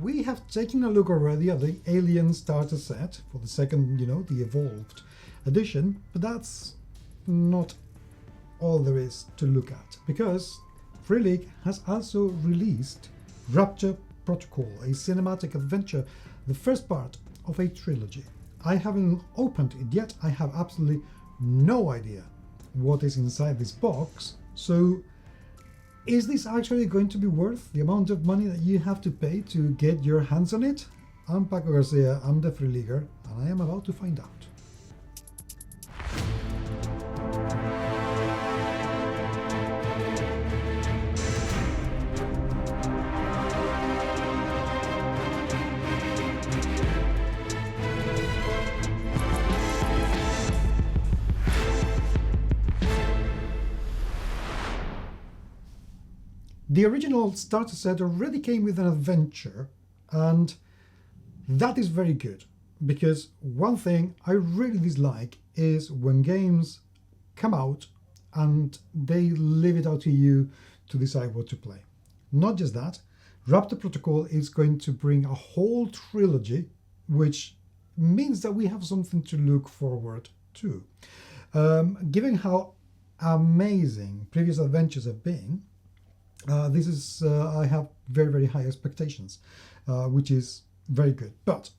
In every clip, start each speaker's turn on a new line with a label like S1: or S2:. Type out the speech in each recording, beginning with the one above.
S1: we have taken a look already at the Alien starter set for the second, the Evolved edition, but that's not all there is to look at, because Free League has also released Rapture Protocol, a cinematic adventure, the first part of a trilogy. I haven't opened it yet. I have absolutely no idea what is inside this box. So is this actually going to be worth the amount of money that you have to pay to get your hands on it? I'm Paco Garcia, I'm the Free Leaguer, and I am about to find out. The original starter set already came with an adventure, and that is very good, because one thing I really dislike is when games come out and they leave it out to you to decide what to play. Not just that, Rapture Protocol is going to bring a whole trilogy, which means that we have something to look forward to. Given how amazing previous adventures have been, I have very, very high expectations, which is very good. But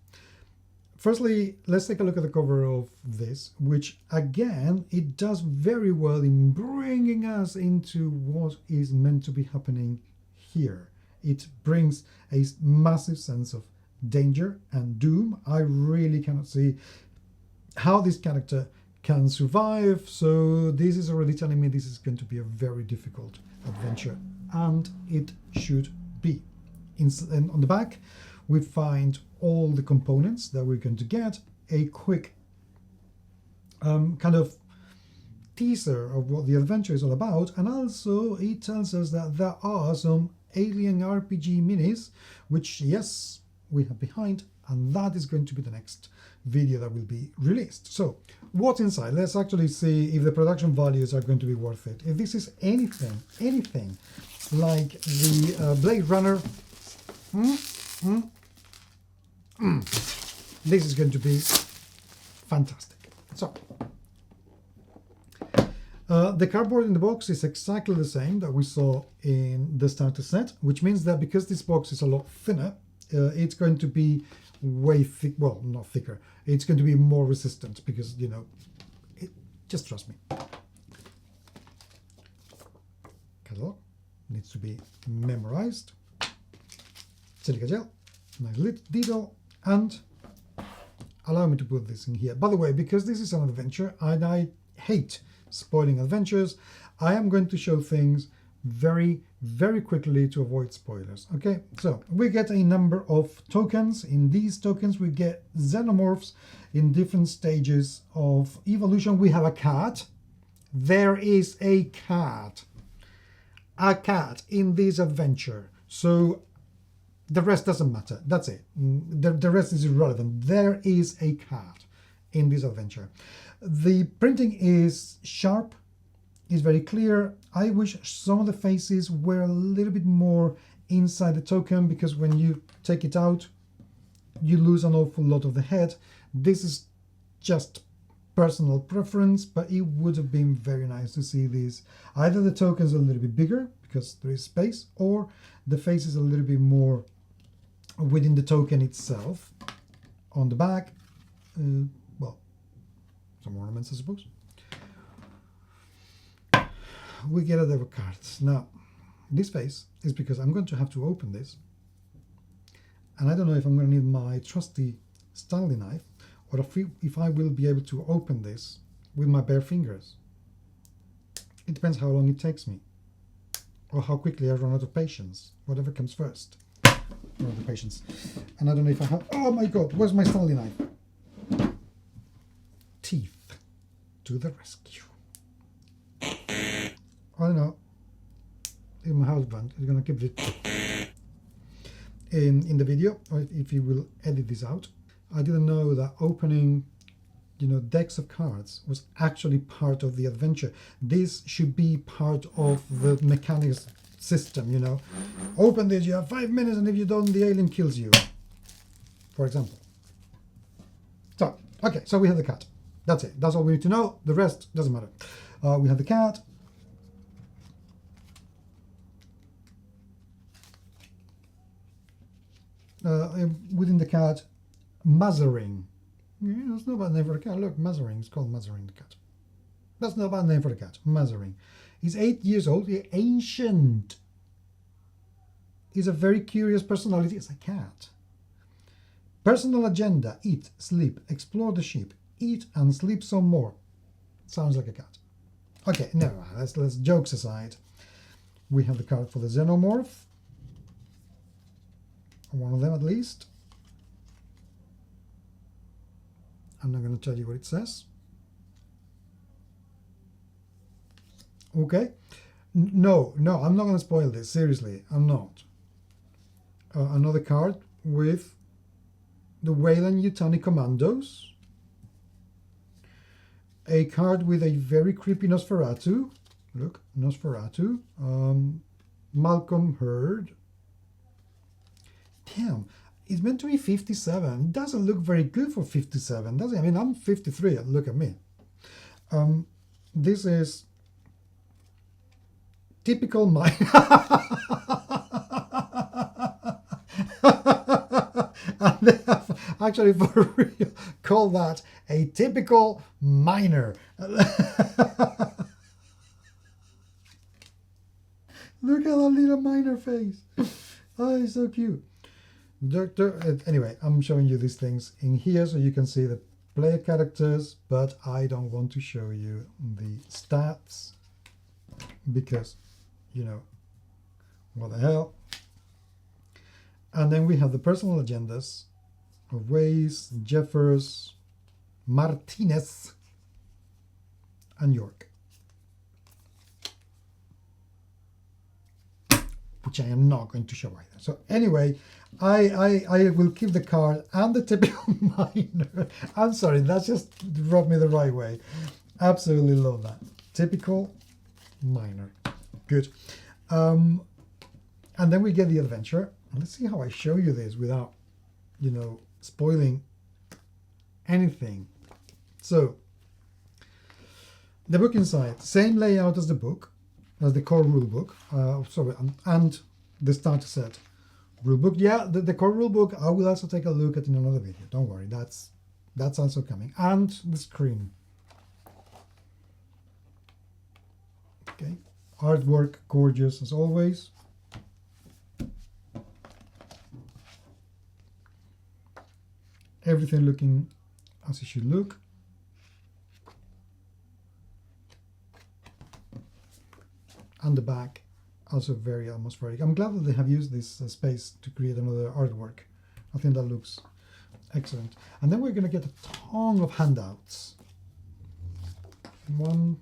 S1: firstly, let's take a look at the cover of this, which again, it does very well in bringing us into what is meant to be happening here. It brings a massive sense of danger and doom. I really cannot see how this character can survive, so this is already telling me this is going to be a very difficult adventure. And it should be. And on the back, we find all the components that we're going to get, a quick kind of teaser of what the adventure is all about, and also it tells us that there are some Alien RPG minis, which, yes, we have behind, and that is going to be the next video that will be released. So what's inside? Let's actually see if the production values are going to be worth it. If this is anything like the Blade Runner, this is going to be fantastic. So the cardboard in the box is exactly the same that we saw in the starter set, which means that because this box is a lot thinner, it's going to be way thick, well, not thicker, it's going to be more resistant, because just trust me. Catalog needs to be memorized. Silica gel, nice little detail, and allow me to put this in here. By the way, because this is an adventure and I hate spoiling adventures, I am going to show things very, very quickly to avoid spoilers. Okay, so we get a number of tokens. In these tokens we get xenomorphs in different stages of evolution. We have a cat. There is a cat in this adventure, so the rest doesn't matter. That's it. The rest is irrelevant. There is a cat in this adventure. The printing is sharp, is very clear. I wish some of the faces were a little bit more inside the token, because when you take it out, you lose an awful lot of the head. This is just personal preference, but it would have been very nice to see these. Either the tokens a little bit bigger, because there is space, or the face is a little bit more within the token itself. On the back, well, some ornaments, I suppose. We get other cards. Now, this face is because I'm going to have to open this, and I don't know if I'm going to need my trusty Stanley knife, or if I will be able to open this with my bare fingers. It depends how long it takes me, or how quickly I run out of patience, whatever comes first. Run out of patience. And I don't know if I have, oh my god, where's my Stanley knife? Teeth to the rescue. I don't know, my husband is going to keep it in the video, or if he will edit this out. I didn't know that opening, decks of cards was actually part of the adventure. This should be part of the mechanics system, you know. Open this, you have 5 minutes, and if you don't, the alien kills you, for example. So, okay, so we have the cat. That's it. That's all we need to know. The rest doesn't matter. We have the cat. Within the cat, Mazarin. Yeah, that's not a bad name for the cat. Look, Mazarin. It's called Mazarin the cat. That's not a bad name for the cat. Mazarin. He's 8 years old. He's ancient. He's a very curious personality. It's a cat. Personal agenda: eat, sleep, explore the ship, eat and sleep some more. Sounds like a cat. Okay, no, let's jokes aside. We have the card for the xenomorph. One of them at least. I'm not going to tell you what it says. Okay. No, I'm not going to spoil this. Seriously, I'm not. Another card with the Weyland-Yutani Commandos. A card with a very creepy Nosferatu. Look, Nosferatu. Malcolm Hurd. Damn, it's meant to be 57. It doesn't look very good for 57, does it? I mean, I'm 53. Look at me. This is typical mine. And they have actually, for real, call that a typical miner. Look at that little miner face. Oh, he's so cute. Anyway, I'm showing you these things in here so you can see the player characters, but I don't want to show you the stats because, you know, what the hell. And then we have the personal agendas of Weiss, Jeffers, Martinez, and York, which I am not going to show either. So anyway, I will keep the card and the typical miner. I'm sorry, that just rubbed me the right way. Absolutely love that. Typical miner. Good. And then we get the adventure. Let's see how I show you this without, you know, spoiling anything. So, the book inside, same layout as the book, as the core rulebook. And the starter set rulebook. Yeah, the core rulebook I will also take a look at in another video. Don't worry, that's also coming. And the screen. Okay, artwork gorgeous as always. Everything looking as it should look. And the back also very atmospheric. I'm glad that they have used this space to create another artwork. I think that looks excellent. And then we're going to get a ton of handouts. 1,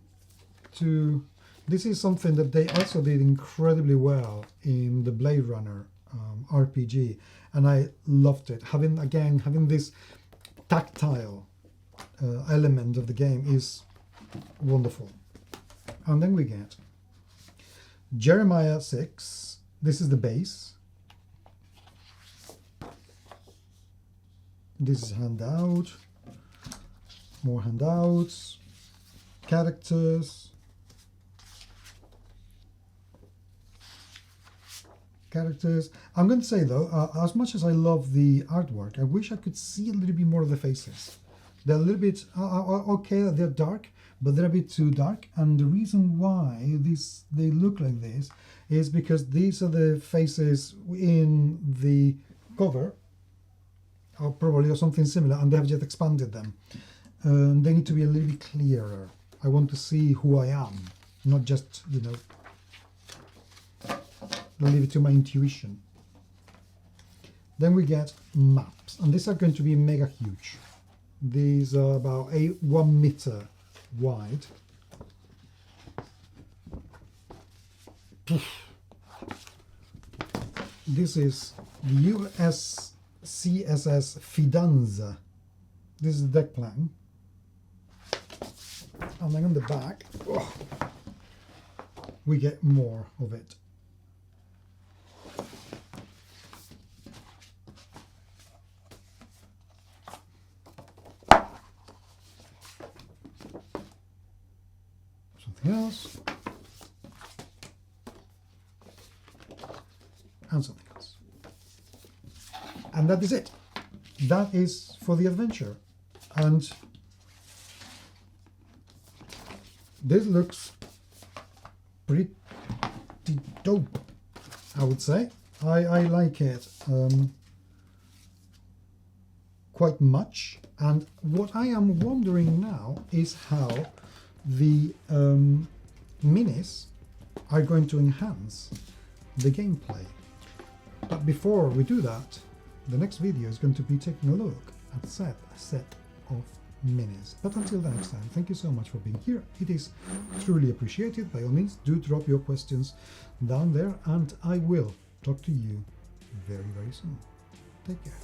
S1: 2. This is something that they also did incredibly well in the Blade Runner RPG, and I loved it. Having this tactile element of the game is wonderful. And then we get Jeremiah 6. This is the base. This is handout. More handouts. Characters. I'm going to say though, as much as I love the artwork, I wish I could see a little bit more of the faces. They're a little bit okay. They're dark, but they're a bit too dark. And the reason why they look like this is because these are the faces in the cover, or probably or something similar, and they have just expanded them. They need to be a little bit clearer. I want to see who I am, not just, you know, leave it to my intuition. Then we get maps, and these are going to be mega huge. These are about 1 meter wide. This is the USS Fidanza. This is the deck plan. And then on the back, we get more of it. something else, and something else. And that is it. That is for the adventure. And this looks pretty dope, I would say. I like it quite much. And what I am wondering now is how the minis are going to enhance the gameplay. But before we do that, the next video is going to be taking a look at a set of minis. But until the next time, thank you so much for being here. It is truly appreciated. By all means, do drop your questions down there, and I will talk to you very, very soon. Take care.